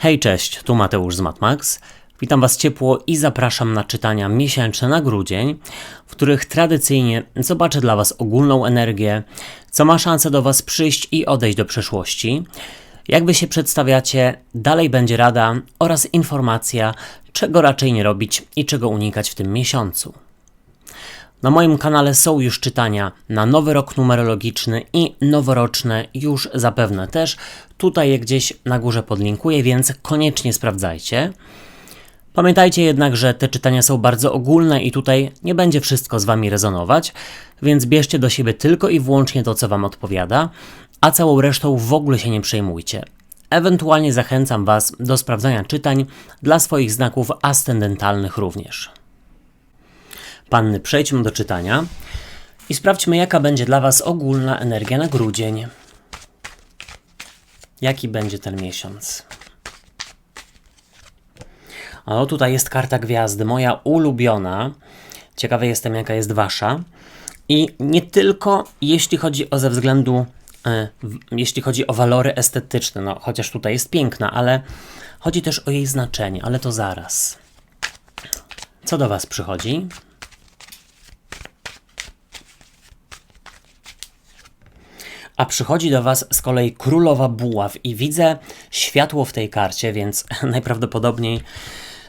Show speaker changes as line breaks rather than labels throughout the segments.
Hej, cześć, tu Mateusz z MatMax. Witam Was ciepło i zapraszam na czytania miesięczne na grudzień, w których tradycyjnie zobaczę dla Was ogólną energię, co ma szansę do Was przyjść i odejść do przeszłości. Jak Wy się przedstawiacie, dalej będzie rada oraz informacja, czego raczej nie robić i czego unikać w tym miesiącu. Na moim kanale są już czytania na nowy rok numerologiczny i noworoczne już zapewne też. Tutaj je gdzieś na górze podlinkuję, więc koniecznie sprawdzajcie. Pamiętajcie jednak, że te czytania są bardzo ogólne i tutaj nie będzie wszystko z Wami rezonować, więc bierzcie do siebie tylko i wyłącznie to, co Wam odpowiada, a całą resztą w ogóle się nie przejmujcie. Ewentualnie zachęcam Was do sprawdzania czytań dla swoich znaków ascendentalnych również. Panny, przejdźmy do czytania i sprawdźmy, jaka będzie dla Was ogólna energia na grudzień. Jaki będzie ten miesiąc? O, tutaj jest karta gwiazdy, moja ulubiona. Ciekawy jestem, jaka jest Wasza. I nie tylko jeśli chodzi o jeśli chodzi o walory estetyczne, no chociaż tutaj jest piękna, ale chodzi też o jej znaczenie, ale to zaraz. Co do Was przychodzi? A przychodzi do Was z kolei Królowa Buław i widzę światło w tej karcie, więc najprawdopodobniej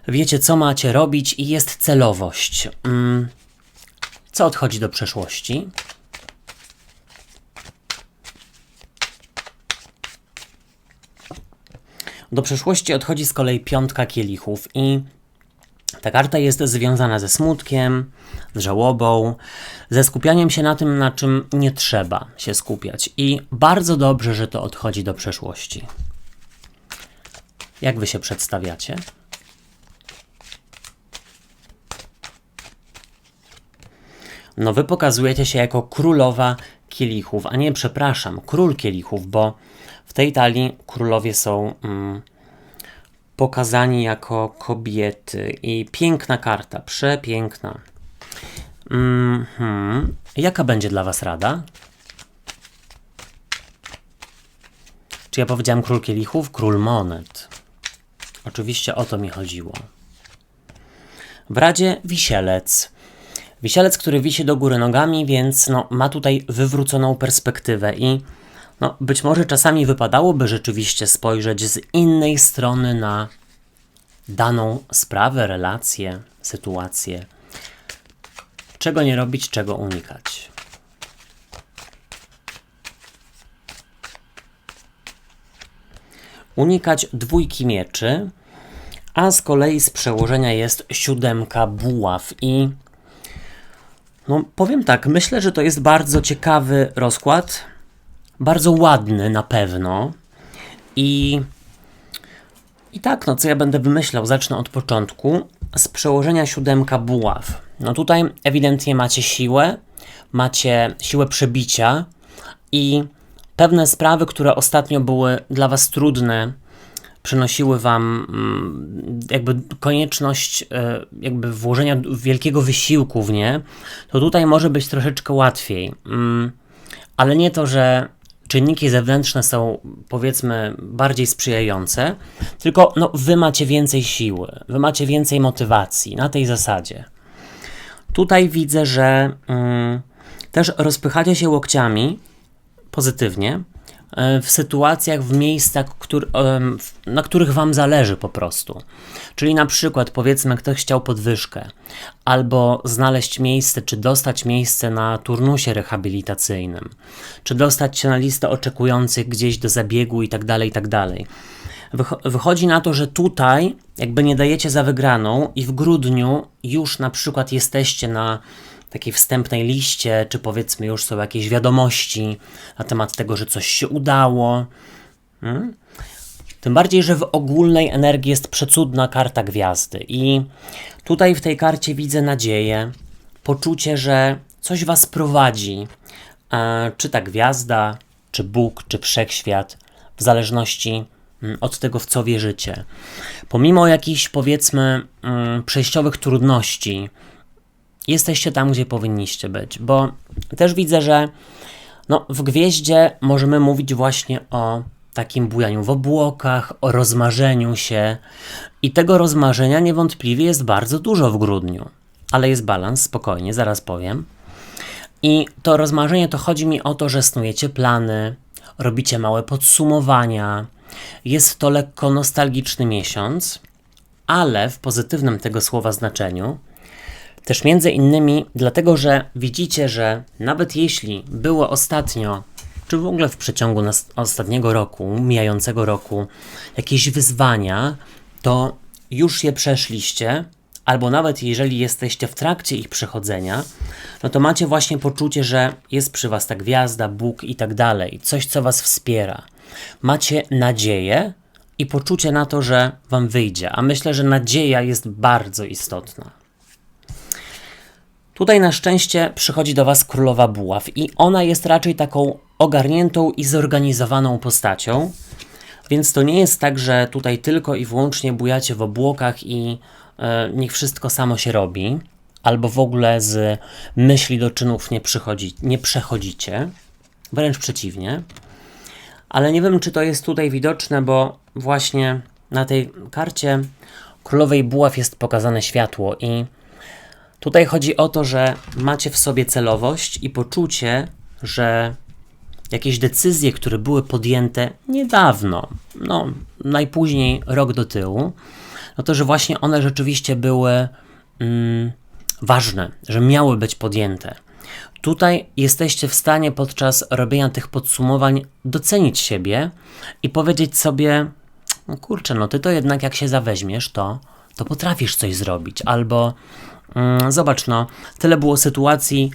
wiecie, co macie robić i jest celowość. Co odchodzi do przeszłości? Do przeszłości odchodzi z kolei piątka kielichów i ta karta jest związana ze smutkiem, z żałobą, ze skupianiem się na tym, na czym nie trzeba się skupiać. I bardzo dobrze, że to odchodzi do przeszłości. Jak Wy się przedstawiacie? No Wy pokazujecie się jako królowa kielichów, a nie, przepraszam, król kielichów, bo w tej talii królowie są pokazani jako kobiety i piękna karta, przepiękna. Jaka będzie dla Was rada? Czy ja powiedziałem król kielichów? Król monet. Oczywiście o to mi chodziło. W radzie wisielec. Wisielec, który wisi do góry nogami, więc ma tutaj wywróconą perspektywę i być może czasami wypadałoby rzeczywiście spojrzeć z innej strony na daną sprawę, relację, sytuację. Czego nie robić, czego unikać. Unikać dwójki mieczy, a z kolei z przełożenia jest siódemka buław i powiem tak, myślę, że to jest bardzo ciekawy rozkład, bardzo ładny na pewno i tak, co ja będę wymyślał, zacznę od początku, z przełożenia siódemka buław. Tutaj ewidentnie macie siłę przebicia i pewne sprawy, które ostatnio były dla Was trudne, przynosiły Wam jakby konieczność włożenia wielkiego wysiłku w nie, to tutaj może być troszeczkę łatwiej. Ale nie to, że czynniki zewnętrzne są, powiedzmy, bardziej sprzyjające, tylko Wy macie więcej siły, Wy macie więcej motywacji na tej zasadzie. Tutaj widzę, że też rozpychacie się łokciami pozytywnie w sytuacjach, w miejscach, na których Wam zależy po prostu. Czyli na przykład, powiedzmy, ktoś chciał podwyżkę albo znaleźć miejsce, czy dostać miejsce na turnusie rehabilitacyjnym, czy dostać się na listę oczekujących gdzieś do zabiegu i tak dalej, i tak dalej. Wychodzi na to, że tutaj jakby nie dajecie za wygraną i w grudniu już na przykład jesteście na takiej wstępnej liście, czy powiedzmy już są jakieś wiadomości na temat tego, że coś się udało. Tym bardziej, że w ogólnej energii jest przecudna karta gwiazdy i tutaj w tej karcie widzę nadzieję, poczucie, że coś Was prowadzi, czy ta gwiazda, czy Bóg, czy Wszechświat, w zależności od tego, w co wierzycie. Pomimo jakichś, powiedzmy, przejściowych trudności, jesteście tam, gdzie powinniście być, bo też widzę, że w gwieździe możemy mówić właśnie o takim bujaniu w obłokach, o rozmarzeniu się. I tego rozmarzenia niewątpliwie jest bardzo dużo w grudniu. Ale jest balans, spokojnie, zaraz powiem. I to rozmarzenie, to chodzi mi o to, że snujecie plany, robicie małe podsumowania. Jest to lekko nostalgiczny miesiąc, ale w pozytywnym tego słowa znaczeniu. Też między innymi dlatego, że widzicie, że nawet jeśli było ostatnio, czy w ogóle w przeciągu ostatniego roku, mijającego roku, jakieś wyzwania, to już je przeszliście, albo nawet jeżeli jesteście w trakcie ich przechodzenia, no to macie właśnie poczucie, że jest przy was ta gwiazda, Bóg i tak dalej, coś, co was wspiera. Macie nadzieję i poczucie na to, że wam wyjdzie, a myślę, że nadzieja jest bardzo istotna. Tutaj na szczęście przychodzi do was Królowa Buław i ona jest raczej taką ogarniętą i zorganizowaną postacią, więc to nie jest tak, że tutaj tylko i wyłącznie bujacie w obłokach i niech wszystko samo się robi, albo w ogóle z myśli do czynów nie przechodzicie, wręcz przeciwnie. Ale nie wiem, czy to jest tutaj widoczne, bo właśnie na tej karcie Królowej Buław jest pokazane światło i tutaj chodzi o to, że macie w sobie celowość i poczucie, że jakieś decyzje, które były podjęte niedawno, no najpóźniej rok do tyłu, no to, że właśnie one rzeczywiście były ważne, że miały być podjęte. Tutaj jesteście w stanie podczas robienia tych podsumowań docenić siebie i powiedzieć sobie, no kurczę, no ty to jednak jak się zaweźmiesz, to potrafisz coś zrobić, albo zobacz, no tyle było sytuacji,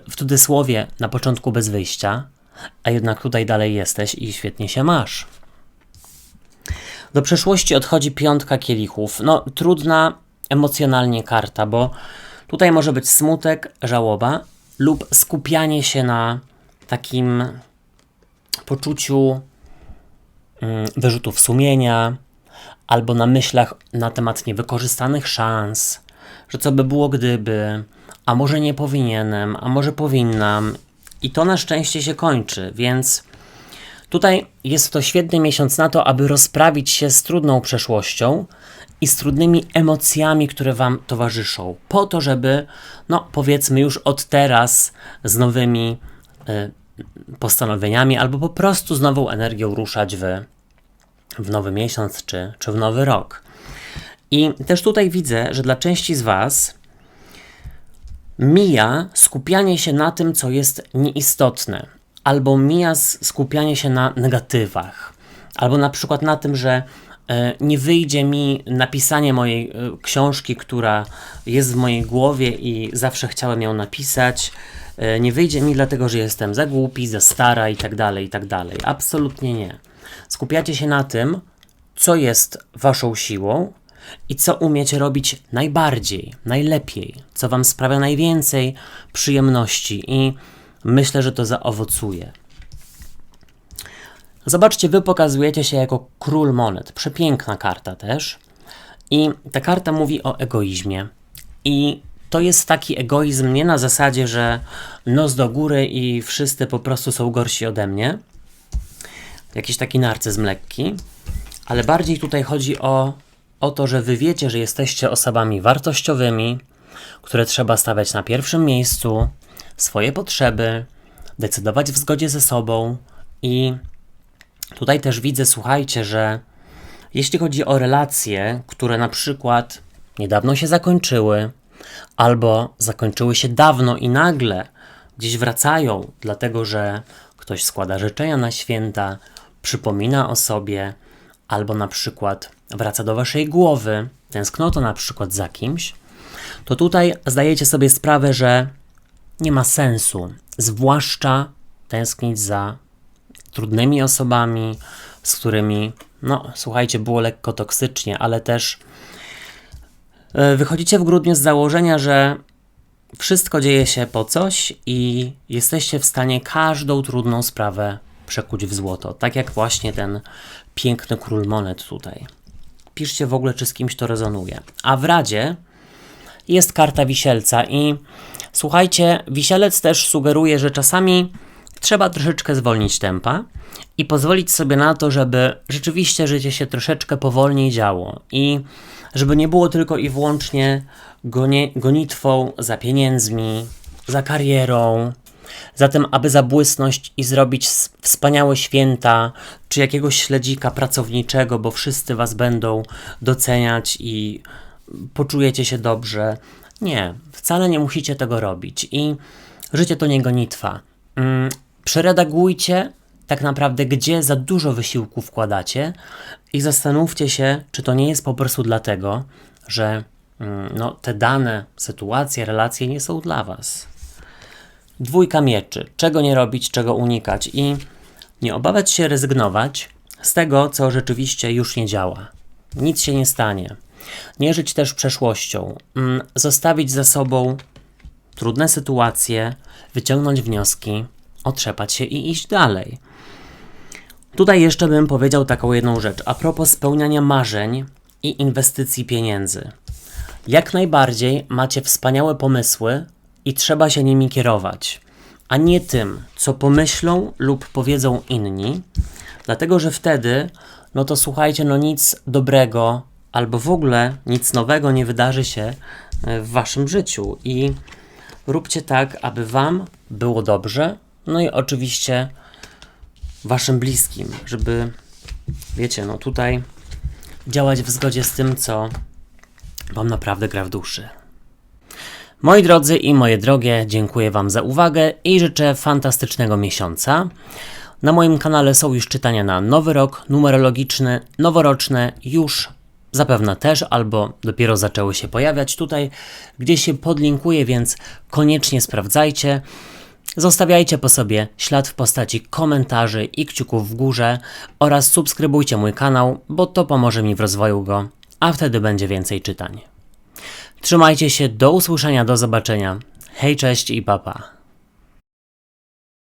w cudzysłowie, na początku bez wyjścia, a jednak tutaj dalej jesteś i świetnie się masz. Do przeszłości odchodzi 5 kielichów. No, trudna emocjonalnie karta, bo tutaj może być smutek, żałoba lub skupianie się na takim poczuciu wyrzutów sumienia albo na myślach na temat niewykorzystanych szans, że co by było gdyby, a może nie powinienem, a może powinnam. I to na szczęście się kończy, więc tutaj jest to świetny miesiąc na to, aby rozprawić się z trudną przeszłością i z trudnymi emocjami, które wam towarzyszą. Po to, żeby, no powiedzmy już od teraz z nowymi postanowieniami albo po prostu z nową energią ruszać w nowy miesiąc czy w nowy rok. I też tutaj widzę, że dla części z was mija skupianie się na tym, co jest nieistotne, albo mija skupianie się na negatywach, albo na przykład na tym, że nie wyjdzie mi napisanie mojej książki, która jest w mojej głowie i zawsze chciałem ją napisać, nie wyjdzie mi dlatego, że jestem za głupi, za stara i tak dalej, i tak dalej. Absolutnie nie. Skupiacie się na tym, co jest waszą siłą i co umiecie robić najbardziej, najlepiej, co wam sprawia najwięcej przyjemności i myślę, że to zaowocuje. Zobaczcie, wy pokazujecie się jako król monet. Przepiękna karta też. I ta karta mówi o egoizmie. I to jest taki egoizm nie na zasadzie, że nos do góry i wszyscy po prostu są gorsi ode mnie. Jakiś taki narcyzm lekki. Ale bardziej tutaj chodzi o to, że wy wiecie, że jesteście osobami wartościowymi, które trzeba stawiać na pierwszym miejscu, swoje potrzeby, decydować w zgodzie ze sobą i tutaj też widzę, słuchajcie, że jeśli chodzi o relacje, które na przykład niedawno się zakończyły, albo zakończyły się dawno i nagle gdzieś wracają, dlatego że ktoś składa życzenia na święta, przypomina o sobie, albo na przykład wraca do waszej głowy, tęsknota na przykład za kimś, to tutaj zdajecie sobie sprawę, że nie ma sensu, zwłaszcza tęsknić za trudnymi osobami, z którymi, no słuchajcie, było lekko toksycznie, ale też wychodzicie w grudniu z założenia, że wszystko dzieje się po coś i jesteście w stanie każdą trudną sprawę przekuć w złoto. Tak jak właśnie ten piękny król monet tutaj. Piszcie w ogóle, czy z kimś to rezonuje. A w Radzie jest karta Wisielca i słuchajcie, Wisielec też sugeruje, że czasami trzeba troszeczkę zwolnić tempa i pozwolić sobie na to, żeby rzeczywiście życie się troszeczkę powolniej działo i żeby nie było tylko i wyłącznie gonitwą za pieniędzmi, za karierą, za tym, aby zabłysnąć i zrobić wspaniałe święta, czy jakiegoś śledzika pracowniczego, bo wszyscy was będą doceniać i poczujecie się dobrze. Nie, wcale nie musicie tego robić i życie to nie gonitwa. Przeredagujcie tak naprawdę, gdzie za dużo wysiłku wkładacie i zastanówcie się, czy to nie jest po prostu dlatego, że te dane sytuacje, relacje nie są dla was. Dwójka mieczy. Czego nie robić, czego unikać i nie obawiać się rezygnować z tego, co rzeczywiście już nie działa. Nic się nie stanie. Nie żyć też przeszłością. Zostawić za sobą trudne sytuacje, wyciągnąć wnioski, otrzepać się i iść dalej. Tutaj jeszcze bym powiedział taką jedną rzecz. A propos spełniania marzeń i inwestycji pieniędzy. Jak najbardziej macie wspaniałe pomysły i trzeba się nimi kierować, a nie tym, co pomyślą lub powiedzą inni, dlatego że wtedy, to słuchajcie, nic dobrego albo w ogóle nic nowego nie wydarzy się w waszym życiu i róbcie tak, aby wam było dobrze, i oczywiście waszym bliskim, żeby, wiecie, tutaj działać w zgodzie z tym, co wam naprawdę gra w duszy. Moi drodzy i moje drogie, dziękuję wam za uwagę i życzę fantastycznego miesiąca. Na moim kanale są już czytania na nowy rok, numerologiczny, noworoczne, już zapewne też, albo dopiero zaczęły się pojawiać tutaj, gdzie się podlinkuję, więc koniecznie sprawdzajcie. Zostawiajcie po sobie ślad w postaci komentarzy i kciuków w górze oraz subskrybujcie mój kanał, bo to pomoże mi w rozwoju go, a wtedy będzie więcej czytań. Trzymajcie się, do usłyszenia, do zobaczenia. Hej, cześć i pa pa.